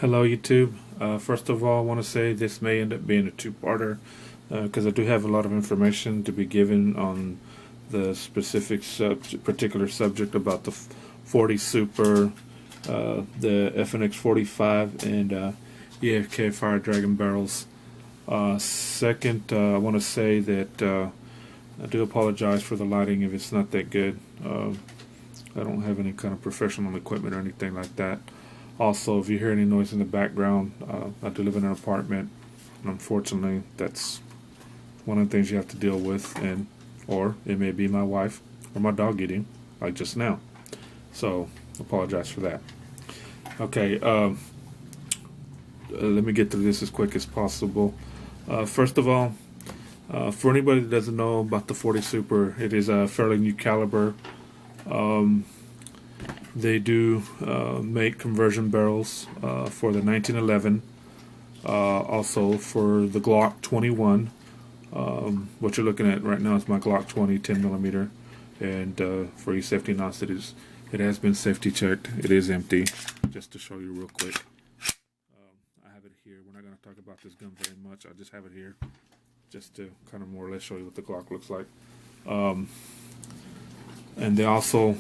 Hello YouTube. First of all, I want to say this may end up being a two-parter because I do have a lot of information to be given on the specific particular subject about the 40 Super, the fnx45 and EFK Fire Dragon barrels. Second, I want to say that I do apologize for the lighting if it's not that good. I don't have any kind of professional equipment or anything like that. Also, if you hear any noise in the background, I do live in an apartment, and unfortunately, that's one of the things you have to deal with, or it may be my wife or my dog eating, like just now. So, apologize for that. Okay, let me get through this as quick as possible. First of all, for anybody that doesn't know about the 40 Super, it is a fairly new caliber. They do make conversion barrels for the 1911, also for the Glock 21. What you're looking at right now is my Glock 20 10mm, and for you safety nuts, it has been safety checked. It is empty. Just to show you real quick, I have it here. We're not going to talk about this gun very much. I just have it here, just to kind of more or less show you what the Glock looks like. And they also,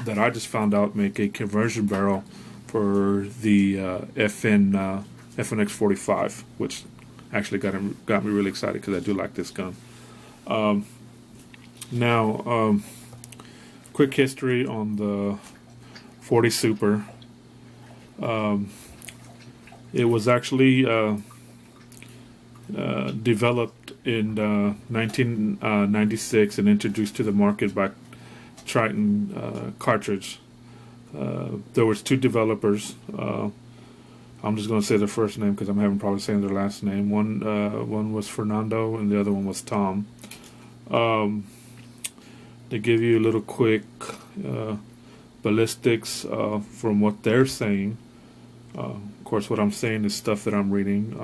that I just found out, make a conversion barrel for the fnx45, which actually got me really excited because I do like this gun. Now, quick history on the 40 Super. It was actually developed in 1996 and introduced to the market by Triton cartridge. There was two developers. I'm just going to say their first name because I'm having problems saying their last name. One was Fernando and the other one was Tom. They give you a little quick ballistics from what they're saying. Of course, what I'm saying is stuff that I'm reading.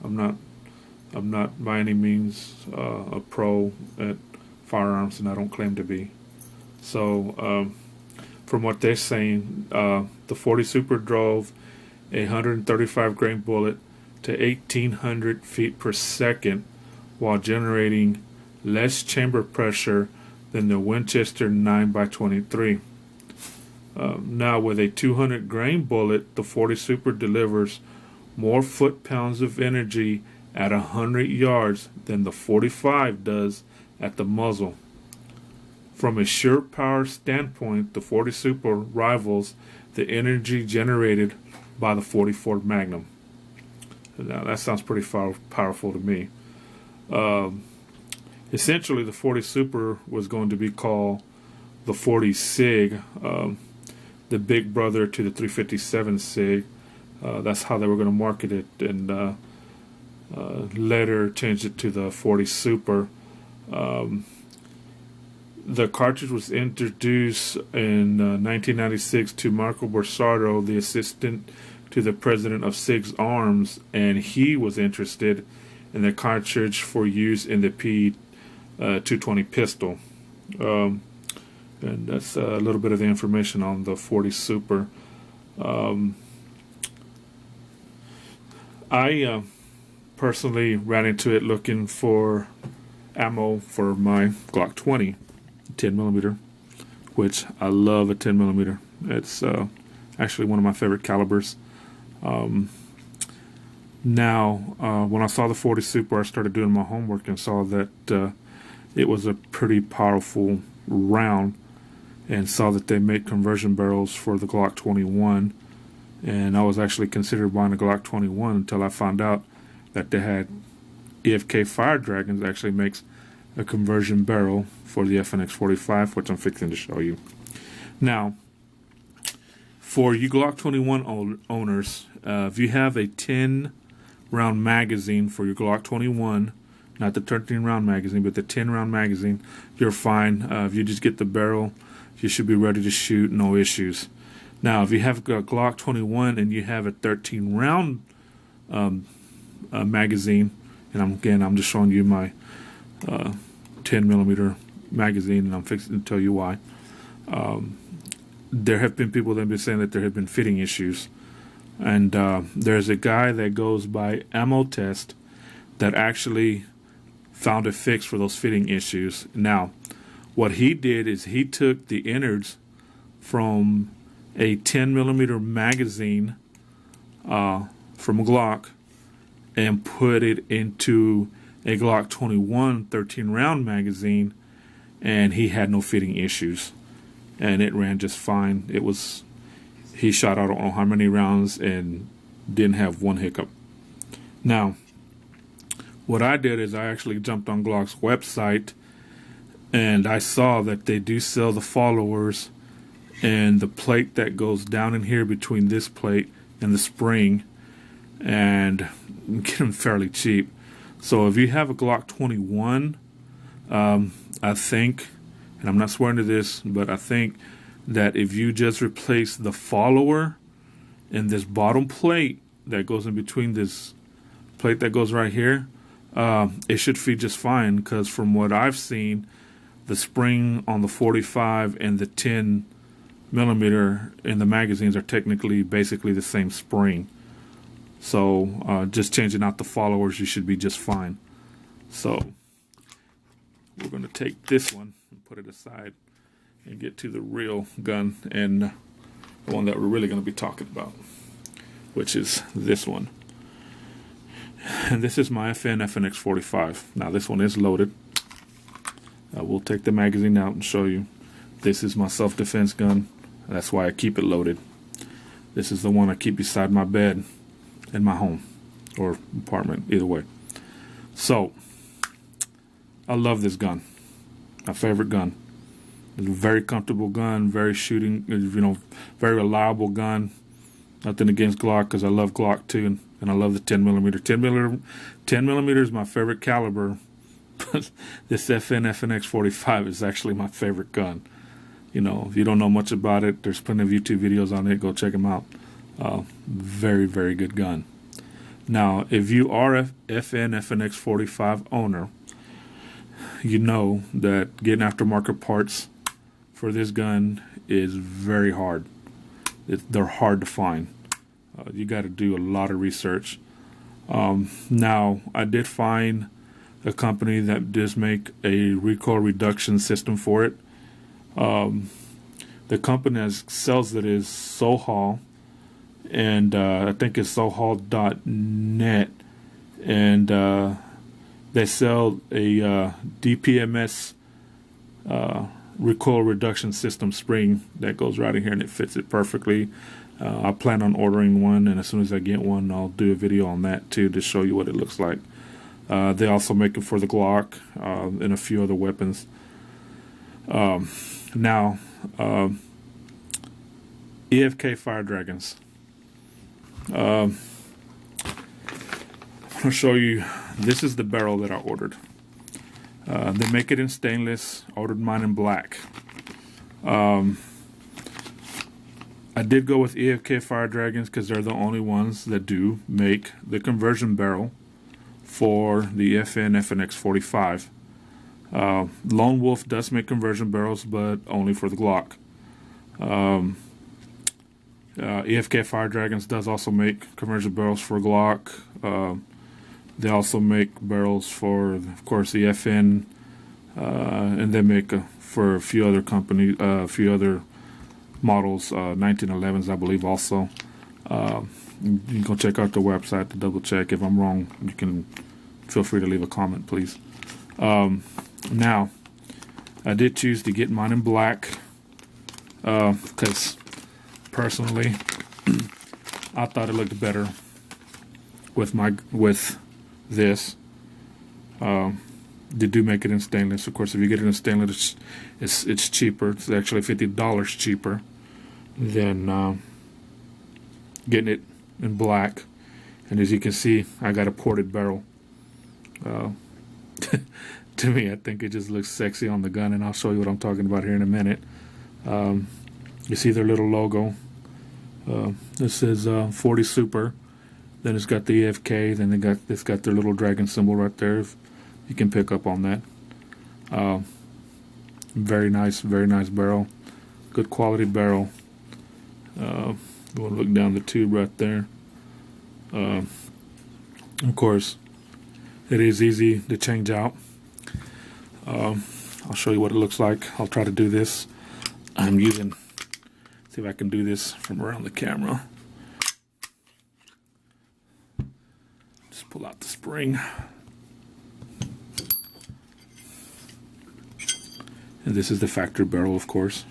I'm not by any means a pro at firearms, and I don't claim to be. So, from what they're saying, the 40 Super drove a 135 grain bullet to 1,800 feet per second while generating less chamber pressure than the Winchester 9x23. Now, with a 200 grain bullet, the 40 Super delivers more foot-pounds of energy at 100 yards than the 45 does at the muzzle. From a sheer power standpoint, the 40 Super rivals the energy generated by the 44 Magnum. Now, that sounds pretty powerful to me. Essentially, the 40 Super was going to be called the 40 SIG, the big brother to the 357 SIG. That's how they were going to market it, and later changed it to the 40 Super. The cartridge was introduced in 1996 to Marco Borsardo, the assistant to the president of SIG's Arms, and he was interested in the cartridge for use in the P220 pistol. And that's a little bit of the information on the 40 Super. I personally ran into it looking for ammo for my Glock 20 10mm, which I love a 10mm. It's actually one of my favorite calibers. Now, when I saw the 40 Super, I started doing my homework and saw that it was a pretty powerful round, and saw that they make conversion barrels for the Glock 21. And I was actually considering buying a Glock 21 until I found out that they had EFK Fire Dragons actually makes a conversion barrel for the fnx45, which I'm fixing to show you. Now, for you Glock 21 owners, if you have a 10 round magazine for your Glock 21, not the 13 round magazine, but the 10 round magazine, you're fine. If you just get the barrel, you should be ready to shoot, no issues. Now, if you have a Glock 21 and you have a 13 round magazine, and I'm just showing you my 10mm magazine, and I'm fixing to tell you why. There have been people that have been saying that there have been fitting issues. And there's a guy that goes by Ammo Test that actually found a fix for those fitting issues. Now, what he did is he took the innards from a 10mm magazine from a Glock and put it into a Glock 21 13-round magazine, and he had no fitting issues, and it ran just fine. He shot out I don't know how many rounds and didn't have one hiccup. Now, what I did is I actually jumped on Glock's website, and I saw that they do sell the followers and the plate that goes down in here between this plate and the spring, and get them fairly cheap. So if you have a Glock 21, I think, and I'm not swearing to this, but I think that if you just replace the follower in this bottom plate that goes in between this plate that goes right here, it should feed just fine, because from what I've seen, the spring on the 45 and the 10mm in the magazines are technically basically the same spring. So just changing out the followers, you should be just fine. So we're going to take this one and put it aside and get to the real gun, and the one that we're really going to be talking about, which is this one. And this is my fnx45. Now this one is loaded. We'll take the magazine out and show you. This is my self-defense gun. That's why I keep it loaded. This is the one I keep beside my bed in my home or apartment, either way. So I love this gun. My favorite gun. It's a very comfortable gun, very shooting, very reliable gun. Nothing against Glock, because I love Glock too, and I love the 10mm. 10mm is my favorite caliber. But this fnx45 is actually my favorite gun. If you don't know much about it, there's plenty of YouTube videos on it. Go check them out. Very, very good gun. Now, if you are a fnx45 owner, you know that getting aftermarket parts for this gun is very hard. They're hard to find. You got to do a lot of research. Now, I did find a company that does make a recoil reduction system for it. The company that sells it is Sohal, and I think it's sohal.net, and they sell a DPMS recoil reduction system spring that goes right in here, and it fits it perfectly. I plan on ordering one, and as soon as I get one, I'll do a video on that too to show you what it looks like. They also make it for the Glock and a few other weapons. Now, EFK Fire Dragons. I'm going to show you. This is the barrel that I ordered. They make it in stainless. I ordered mine in black. I did go with EFK Fire Dragons because they're the only ones that do make the conversion barrel for the fnx45. Lone Wolf does make conversion barrels, but only for the Glock. EFK Fire Dragons does also make conversion barrels for Glock. They also make barrels for, of course, the FN, and they make for a few other companies, a few other models, 1911s, I believe, also. You can go check out the website to double check. If I'm wrong, you can feel free to leave a comment, please. Now, I did choose to get mine in black because personally, I thought it looked better with this. They do make it in stainless. Of course, if you get it in stainless, it's cheaper. It's actually $50 cheaper than getting it in black. And as you can see, I got a ported barrel. To me, I think it just looks sexy on the gun, and I'll show you what I'm talking about here in a minute. You see their little logo. This says 40 Super. Then it's got the EFK. Then it's got their little dragon symbol right there. If you can pick up on that. Very nice barrel. Good quality barrel. You want to look down the tube right there. Of course, it is easy to change out. I'll show you what it looks like. I'll try to do this. I'm using, see if I can do this from around the camera. Just pull out the spring. And this is the factory barrel, of course.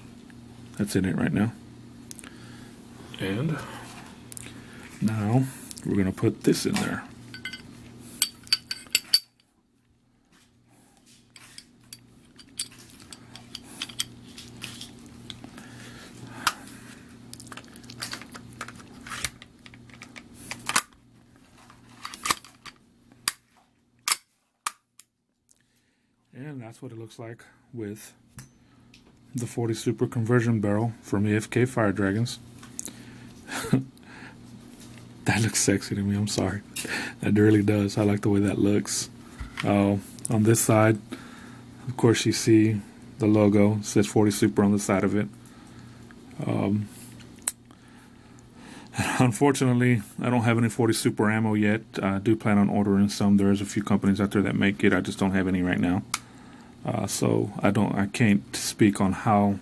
That's in it right now. And now we're going to put this in there. And that's what it looks like with the 40 Super conversion barrel from EFK Fire Dragons. That looks sexy to me, I'm sorry. That really does. I like the way that looks. On this side, of course, you see the logo. It says 40 Super on the side of it. Unfortunately, I don't have any 40 Super ammo yet. I do plan on ordering some. There's a few companies out there that make it. I just don't have any right now. So I can't speak on how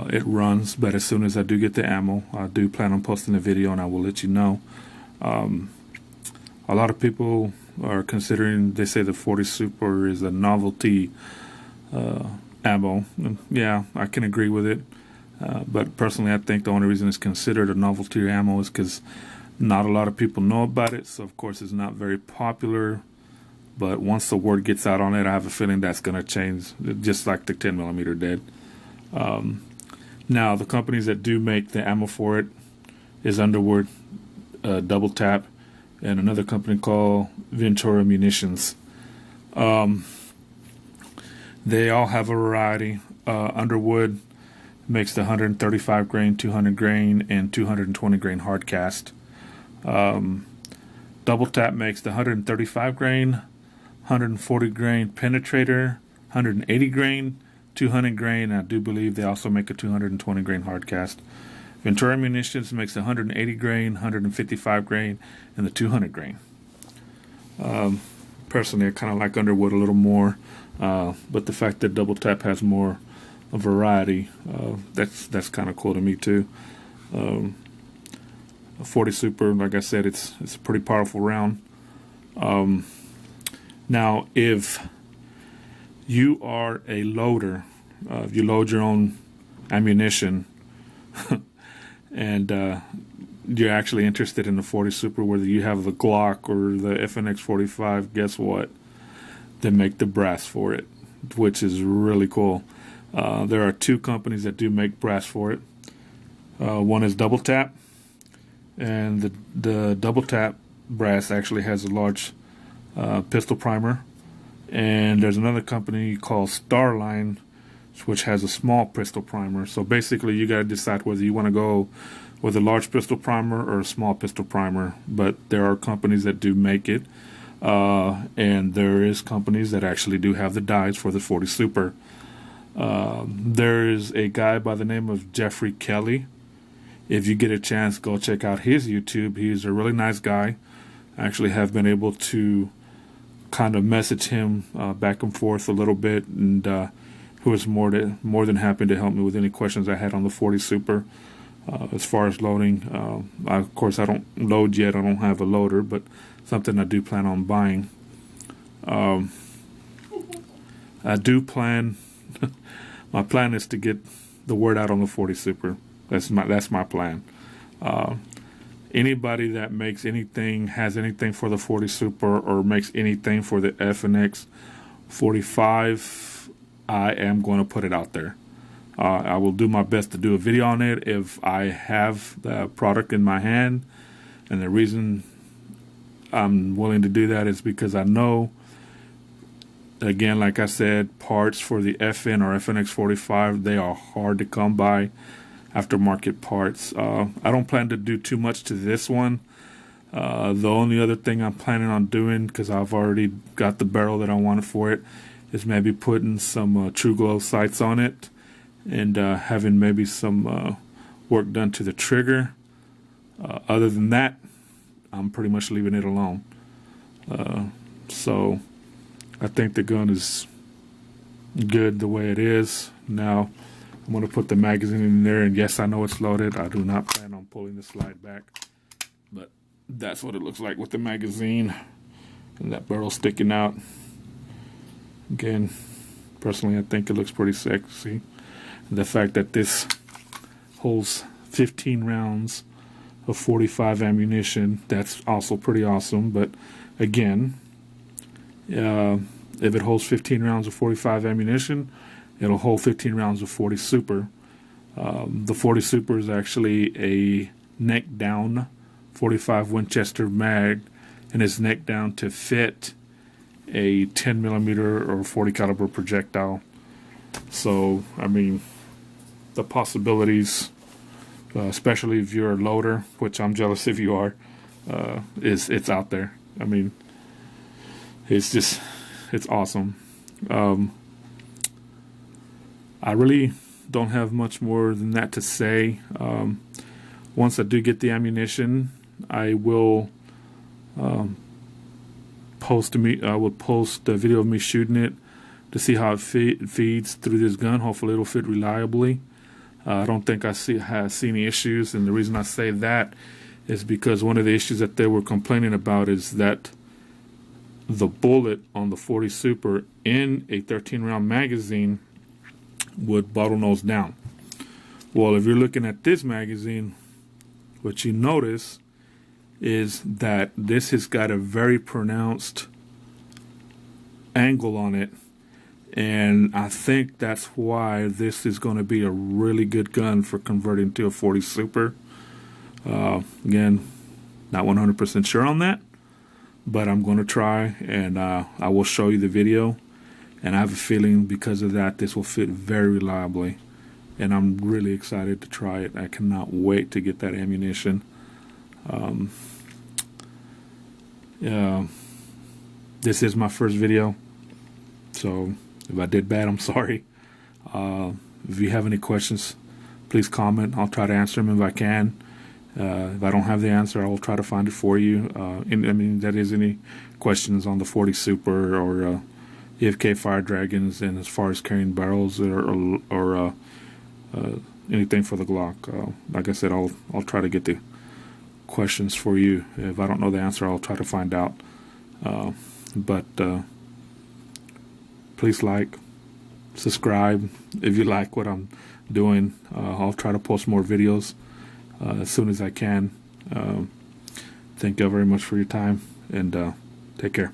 it runs, but as soon as I do get the ammo, I do plan on posting a video and I will let you know. A lot of people are considering, they say the 40 Super is a novelty ammo. And yeah, I can agree with it. But personally, I think the only reason it's considered a novelty ammo is because not a lot of people know about it. So of course it's not very popular. But once the word gets out on it, I have a feeling that's going to change, just like the 10mm did. Now, the companies that do make the ammo for it is Underwood, Double Tap, and another company called Ventura Munitions. They all have a variety. Underwood makes the 135 grain, 200 grain, and 220 grain hard cast. Double Tap makes the 135 grain, 140 grain penetrator, 180 grain, 200 grain. I do believe they also make a 220 grain hard cast. Ventura Munitions makes the 180 grain, 155 grain, and the 200 grain. Personally, I kind of like Underwood a little more, but the fact that Double Tap has more variety, that's kind of cool to me too. 40 Super, like I said, it's a pretty powerful round. Now, if you are a loader, if you load your own ammunition, and you're actually interested in the 40 Super, whether you have the Glock or the fnx45, guess what? They make the brass for it, which is really cool. There are two companies that do make brass for it. One is Double Tap, and the Double Tap brass actually has a large pistol primer. And there's another company called Starline, which has a small pistol primer. So basically, you got to decide whether you want to go with a large pistol primer or a small pistol primer. But there are companies that do make it, and there is companies that actually do have the dies for the 40 Super. There is a guy by the name of Jeffrey Kelly. If you get a chance, go check out his YouTube. He's a really nice guy. I actually have been able to kind of message him back and forth a little bit, and who was more than happy to help me with any questions I had on the 40 Super. As far as loading, of course I don't load yet. I don't have a loader, but something I do plan on buying. I do plan. My plan is to get the word out on the 40 Super. That's my plan. Anybody that makes anything, has anything for the 40 Super, or makes anything for the fnx45, I am going to put it out there. I will do my best to do a video on it if I have the product in my hand. And the reason I'm willing to do that is because I know, again, like I said, parts for the FN or fnx45, they are hard to come by. Aftermarket parts. I don't plan to do too much to this one. The only other thing I'm planning on doing, because I've already got the barrel that I wanted for it, is maybe putting some True Glow sights on it, and having maybe some work done to the trigger. Other than that, I'm pretty much leaving it alone. So I think the gun is good the way it is. Now I'm going to put the magazine in there, and yes, I know it's loaded. I do not plan on pulling the slide back, but that's what it looks like with the magazine and that barrel sticking out. Again, personally, I think it looks pretty sexy. The fact that this holds 15 rounds of 45 ammunition, that's also pretty awesome. But again, if it holds 15 rounds of 45 ammunition, it'll hold 15 rounds of 40 Super. The 40 Super is actually a neck down 45 Winchester mag, and it's neck down to fit a 10 millimeter or 40 caliber projectile. So, I mean, the possibilities, especially if you're a loader, which I'm jealous if you are, it's out there. I mean, it's awesome. I really don't have much more than that to say. Once I do get the ammunition, I will post a video of me shooting it to see how it feeds through this gun. Hopefully it'll fit reliably. I don't think I see any issues, and the reason I say that is because one of the issues that they were complaining about is that the bullet on the 40 Super in a 13-round magazine would bottlenose down. Well, if you're looking at this magazine, what you notice is that this has got a very pronounced angle on it, and I think that's why this is going to be a really good gun for converting to a 40 Super. Again, not 100% sure on that, but I'm going to try, and I will show you the video, and I have a feeling because of that this will fit very reliably, and I'm really excited to try it. I cannot wait to get that ammunition. This is my first video, so if I did bad, I'm sorry. If you have any questions, please comment. I'll try to answer them if I can. If I don't have the answer, I will try to find it for you. That is any questions on the 40 Super or EFK Fire Dragons, and as far as carrying barrels or anything for the Glock. Like I said, I'll try to get the questions for you. If I don't know the answer, I'll try to find out. But please like, subscribe if you like what I'm doing. I'll try to post more videos as soon as I can. Thank you very much for your time, and take care.